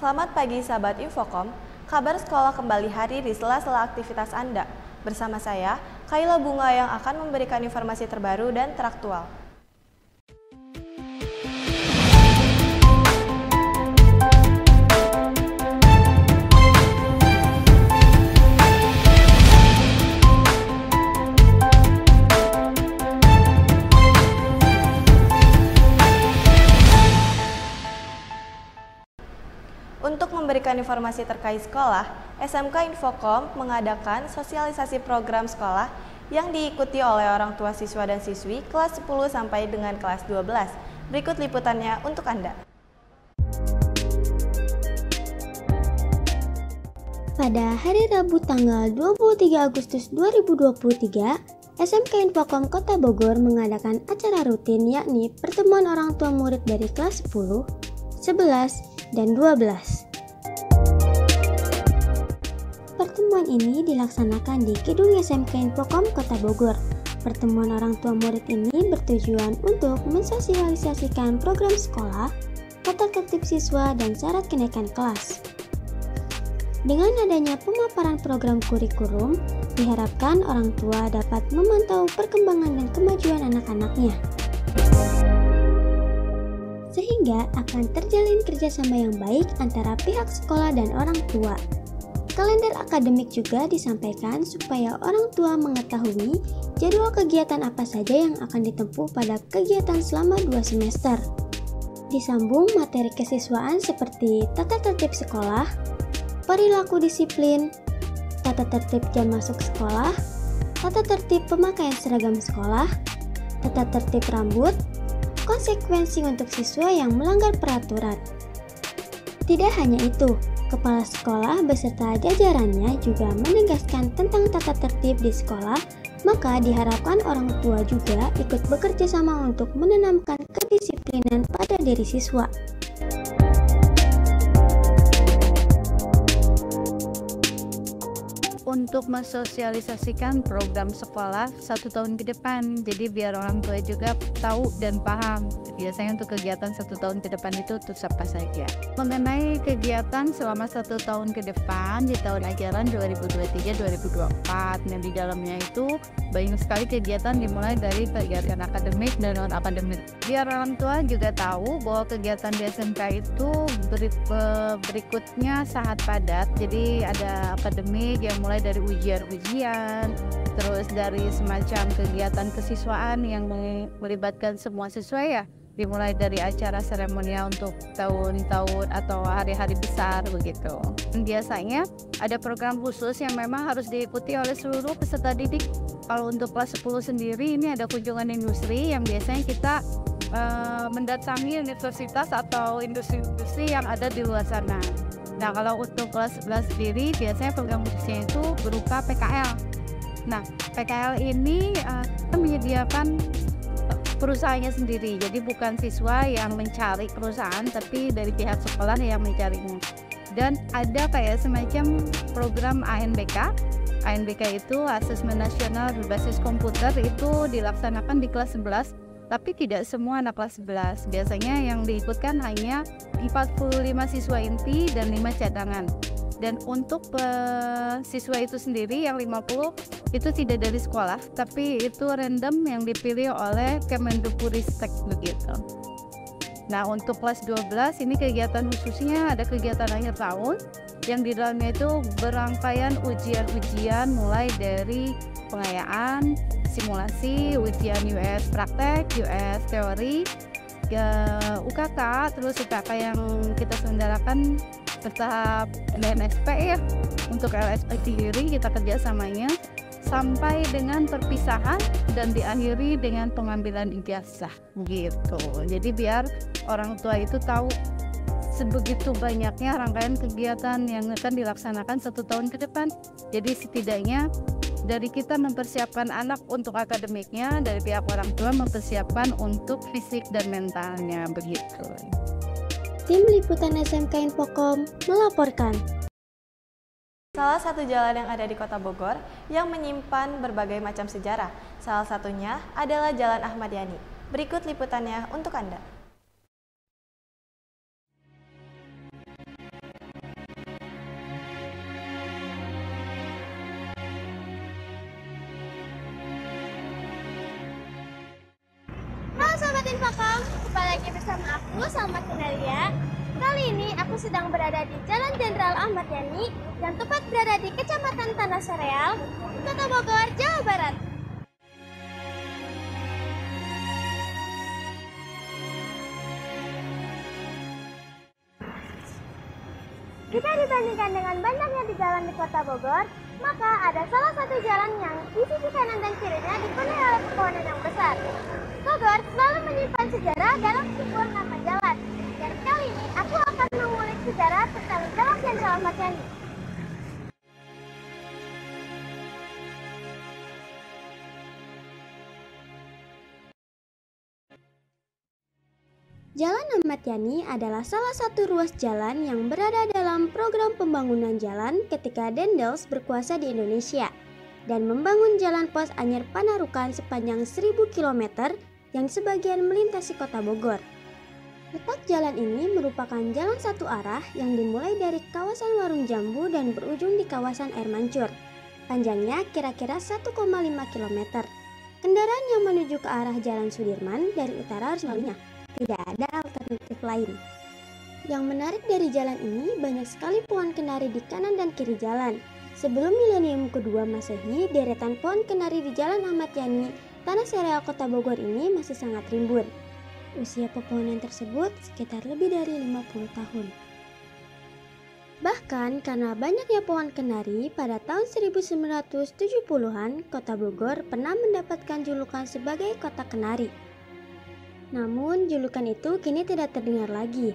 Selamat pagi sahabat Infocom, kabar sekolah kembali hadir di sela-sela aktivitas Anda. Bersama saya, Kaila Bunga yang akan memberikan informasi terbaru dan teraktual. Untuk memberikan informasi terkait sekolah, SMK Infocom mengadakan sosialisasi program sekolah yang diikuti oleh orang tua siswa dan siswi kelas 10 sampai dengan kelas 12. Berikut liputannya untuk Anda. Pada hari Rabu tanggal 23 Agustus 2023, SMK Infocom Kota Bogor mengadakan acara rutin yakni pertemuan orang tua murid dari kelas 10, 11, dan 12. Pertemuan ini dilaksanakan di Gedung SMK Infocom Kota Bogor. Pertemuan orang tua murid ini bertujuan untuk mensosialisasikan program sekolah, tata tertib siswa, dan syarat kenaikan kelas. Dengan adanya pemaparan program kurikulum, diharapkan orang tua dapat memantau perkembangan dan kemajuan anak-anaknya, sehingga akan terjalin kerjasama yang baik antara pihak sekolah dan orang tua. Kalender akademik juga disampaikan supaya orang tua mengetahui jadwal kegiatan apa saja yang akan ditempuh pada kegiatan selama 2 semester. Disambung materi kesiswaan seperti tata tertib sekolah, perilaku disiplin, tata tertib jam masuk sekolah, tata tertib pemakaian seragam sekolah, tata tertib rambut, konsekuensi untuk siswa yang melanggar peraturan. Tidak hanya itu, kepala sekolah beserta jajarannya juga menegaskan tentang tata tertib di sekolah, maka diharapkan orang tua juga ikut bekerja sama untuk menanamkan kedisiplinan pada diri siswa. Untuk mensosialisasikan program sekolah 1 tahun ke depan, jadi biar orang tua juga tahu dan paham biasanya untuk kegiatan 1 tahun ke depan itu apa saja. Mengenai kegiatan selama 1 tahun ke depan di tahun ajaran 2023-2024, nah di dalamnya itu banyak sekali kegiatan dimulai dari kegiatan akademik dan non akademik. Biar orang tua juga tahu bahwa kegiatan di SMK itu berikutnya sangat padat, jadi ada akademik yang mulai dari ujian-ujian, terus dari semacam kegiatan kesiswaan yang melibatkan semua siswa ya, dimulai dari acara seremonial untuk tahun-tahun atau hari-hari besar begitu. Biasanya ada program khusus yang memang harus diikuti oleh seluruh peserta didik. Kalau untuk kelas 10 sendiri ini ada kunjungan industri yang biasanya kita mendatangi universitas atau industri-industri yang ada di luar sana. Nah, kalau untuk kelas 11 sendiri biasanya program khususnya itu berupa PKL. Nah, PKL ini menyediakan perusahaannya sendiri, jadi bukan siswa yang mencari perusahaan, tapi dari pihak sekolah yang mencarinya. Dan ada kayak semacam program ANBK. ANBK itu Asesmen Nasional Berbasis Komputer, itu dilaksanakan di kelas 11. Tapi tidak semua anak kelas 11. Biasanya yang diikutkan hanya 45 siswa inti dan 5 cadangan. Dan untuk siswa itu sendiri yang 50 itu tidak dari sekolah, tapi itu random yang dipilih oleh Kemendikbudristek begitu. Nah, untuk kelas 12 ini kegiatan khususnya ada kegiatan akhir tahun yang di dalamnya itu berangkaian ujian-ujian mulai dari pengayaan, simulasi, ujian US praktek, US teori, UKK, terus UKK yang kita selenggarakan bertahap LSP ya. Untuk LSP sendiri kita kerjasamanya sampai dengan perpisahan dan diakhiri dengan pengambilan ijazah gitu. Jadi biar orang tua itu tahu sebegitu banyaknya rangkaian kegiatan yang akan dilaksanakan 1 tahun ke depan. Jadi setidaknya dari kita mempersiapkan anak untuk akademiknya, dari pihak orang tua mempersiapkan untuk fisik dan mentalnya begitu. Tim Liputan SMK Infocom melaporkan. Salah satu jalan yang ada di Kota Bogor yang menyimpan berbagai macam sejarah. Salah satunya adalah Jalan Ahmad Yani. Berikut liputannya untuk Anda. Infokom, kembali lagi bersama aku, Salma Kinaria. Kali ini aku sedang berada di Jalan Jenderal Ahmad Yani yang tepat berada di Kecamatan Tanah Sereal, Kota Bogor, Jawa Barat. Jika dibandingkan dengan banyaknya di jalan di Kota Bogor, maka ada salah satu jalan yang di sisi kanan dan kirinya dipenuhi oleh pepohonan yang besar. Bogor selalu menyimpan sejarah dalam sebuah nama jalan. Dan kali ini aku akan mengulik sejarah tentang Jalan Jenderal Ahmad Yani. Jalan Ahmad Yani adalah salah satu ruas jalan yang berada dalam program pembangunan jalan ketika Dendels berkuasa di Indonesia dan membangun jalan pos Anyer Panarukan sepanjang 1000 km yang sebagian melintasi kota Bogor. Letak jalan ini merupakan jalan satu arah yang dimulai dari kawasan Warung Jambu dan berujung di kawasan Air Mancur. Panjangnya kira-kira 1,5 km. Kendaraan yang menuju ke arah Jalan Sudirman dari utara harus melaluinya. Tidak ada alternatif lain. Yang menarik dari jalan ini, banyak sekali pohon kenari di kanan dan kiri jalan. Sebelum milenium kedua Masehi, deretan pohon kenari di Jalan Ahmad Yani, Tanah Sereal Kota Bogor ini masih sangat rimbun. Usia pepohonan tersebut sekitar lebih dari 50 tahun. Bahkan karena banyaknya pohon kenari, pada tahun 1970-an, Kota Bogor pernah mendapatkan julukan sebagai Kota Kenari. Namun, julukan itu kini tidak terdengar lagi.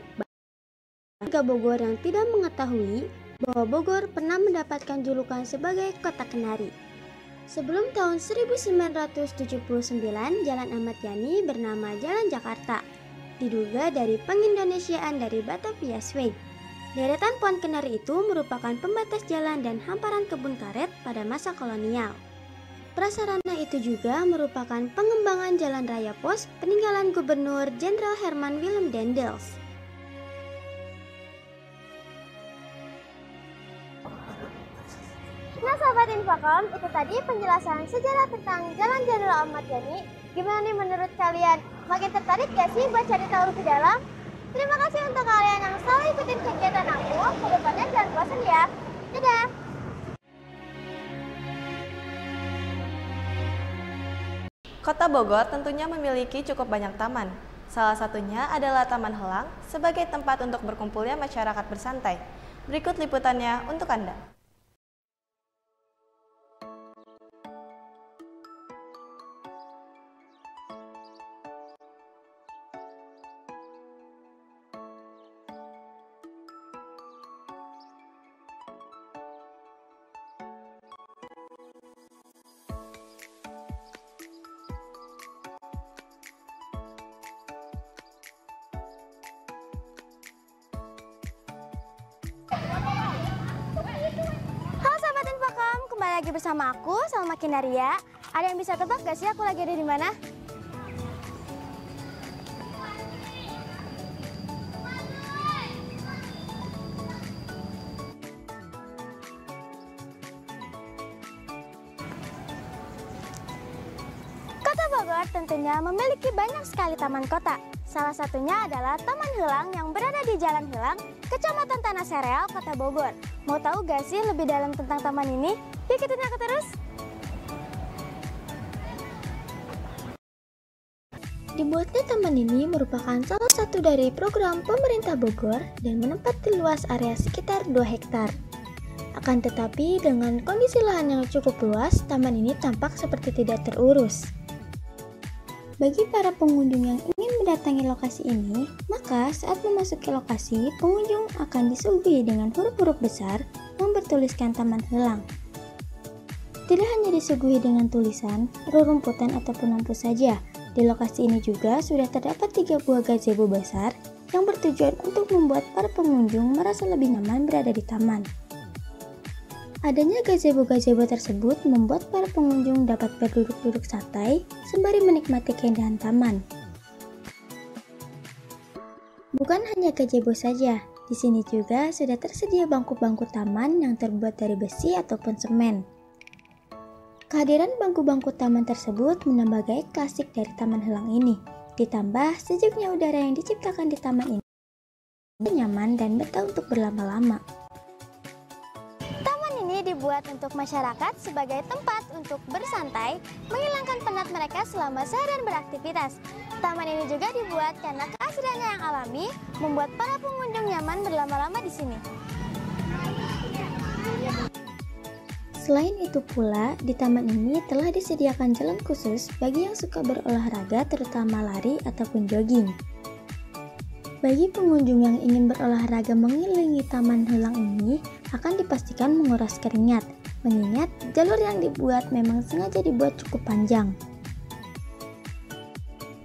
Warga Bogor yang tidak mengetahui bahwa Bogor pernah mendapatkan julukan sebagai Kota Kenari. Sebelum tahun 1979, Jalan Ahmad Yani bernama Jalan Jakarta, diduga dari pengindonesiaan dari Batavia Swede. Deretan pohon kenari itu merupakan pembatas jalan dan hamparan kebun karet pada masa kolonial. Prasarana itu juga merupakan pengembangan jalan raya pos peninggalan Gubernur Jenderal Herman Willem Dendels. Nah Sobat Infokom, itu tadi penjelasan sejarah tentang Jalan Jenderal Ahmad Yani. Gimana nih menurut kalian? Makin tertarik gak sih buat cari tahu lebih dalam? Terima kasih untuk kalian yang selalu ikutin kegiatan aku. Kedepannya jangan bosan ya. Dadah! Kota Bogor tentunya memiliki cukup banyak taman. Salah satunya adalah Taman Helang sebagai tempat untuk berkumpulnya masyarakat bersantai. Berikut liputannya untuk Anda. Halo Sobat Infokom, kembali lagi bersama aku, Salma Kinaria. Ada yang bisa tebak gak sih aku lagi ada di mana? Kota Bogor tentunya memiliki banyak sekali taman kota. Salah satunya adalah Taman Helang yang berada di Jalan Helang, Kecamatan Tanah Sereal, Kota Bogor. Mau tahu gak sih lebih dalam tentang taman ini? Yuk ikutin aku terus! Dibuatnya taman ini merupakan salah satu dari program pemerintah Bogor dan menempati luas area sekitar 2 hektar. Akan tetapi dengan kondisi lahan yang cukup luas, taman ini tampak seperti tidak terurus. Bagi para pengunjung yang ingin mendatangi lokasi ini, maka saat memasuki lokasi, pengunjung akan disuguhi dengan huruf-huruf besar yang bertuliskan Taman Helang. Tidak hanya disuguhi dengan tulisan, rerumputan ataupun lampu saja, di lokasi ini juga sudah terdapat 3 buah gazebo besar yang bertujuan untuk membuat para pengunjung merasa lebih nyaman berada di taman. Adanya gazebo-gazebo tersebut membuat para pengunjung dapat berduduk-duduk santai sembari menikmati keindahan taman. Bukan hanya gazebo saja, di sini juga sudah tersedia bangku-bangku taman yang terbuat dari besi ataupun semen. Kehadiran bangku-bangku taman tersebut menambah gaya klasik dari Taman Helang ini. Ditambah sejuknya udara yang diciptakan di taman ini nyaman dan betah untuk berlama-lama. Taman ini dibuat untuk masyarakat sebagai tempat untuk bersantai, menghilangkan penat mereka selama seharian beraktivitas. Taman ini juga dibuat karena keasriannya yang alami, membuat para pengunjung nyaman berlama-lama di sini. Selain itu pula, di taman ini telah disediakan jalan khusus bagi yang suka berolahraga, terutama lari ataupun jogging. Bagi pengunjung yang ingin berolahraga mengelilingi taman helang ini akan dipastikan menguras keringat, mengingat jalur yang dibuat memang sengaja dibuat cukup panjang.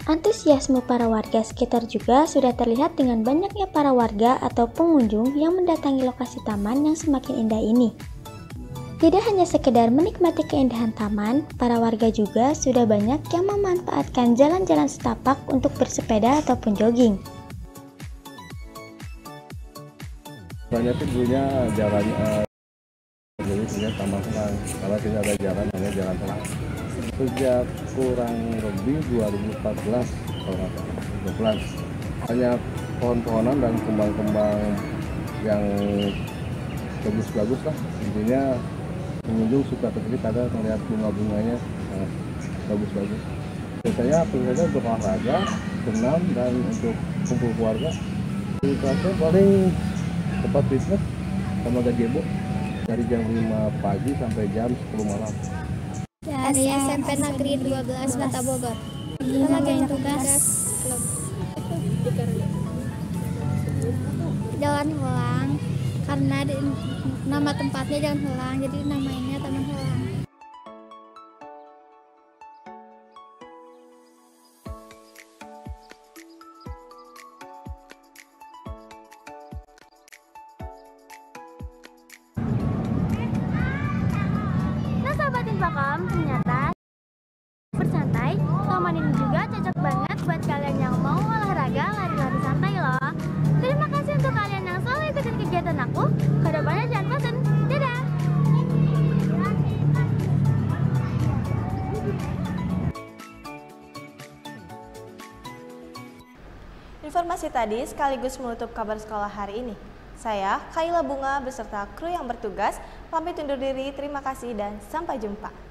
Antusiasme para warga sekitar juga sudah terlihat dengan banyaknya para warga atau pengunjung yang mendatangi lokasi taman yang semakin indah ini. Tidak hanya sekedar menikmati keindahan taman, para warga juga sudah banyak yang memanfaatkan jalan-jalan setapak untuk bersepeda ataupun jogging. Soalnya itu dulunya jalannya jadi punya taman helang, karena tidak ada jalan, hanya jalan helang. Sejak kurang lebih 2014 kalau nggak salah, 2012 banyak pohon-pohonan dan kembang-kembang yang bagus-bagus lah. Intinya pengunjung suka tertarik ada melihat bunga-bunganya bagus-bagus. Biasanya saja untuk olahraga, senam, dan untuk kumpul keluarga. Di kafe paling tempat fitness sama gazebo dari jam 5 pagi sampai jam 10 malam. Dari SMP Negeri 12 Kota Bogor. Bagian tugas Jalan Helang, karena nama tempatnya Jalan Helang, jadi namanya Taman Helang. Sobat Infocom, ternyata bersantai, taman ini juga cocok banget buat kalian yang mau olahraga, lari-lari santai loh. Terima kasih untuk kalian yang selalu ikutin kegiatan aku. Kedepannya jangan bosan. Dadah! Informasi tadi sekaligus menutup kabar sekolah hari ini. Saya, Kaila Bunga beserta kru yang bertugas, pamit undur diri, terima kasih dan sampai jumpa.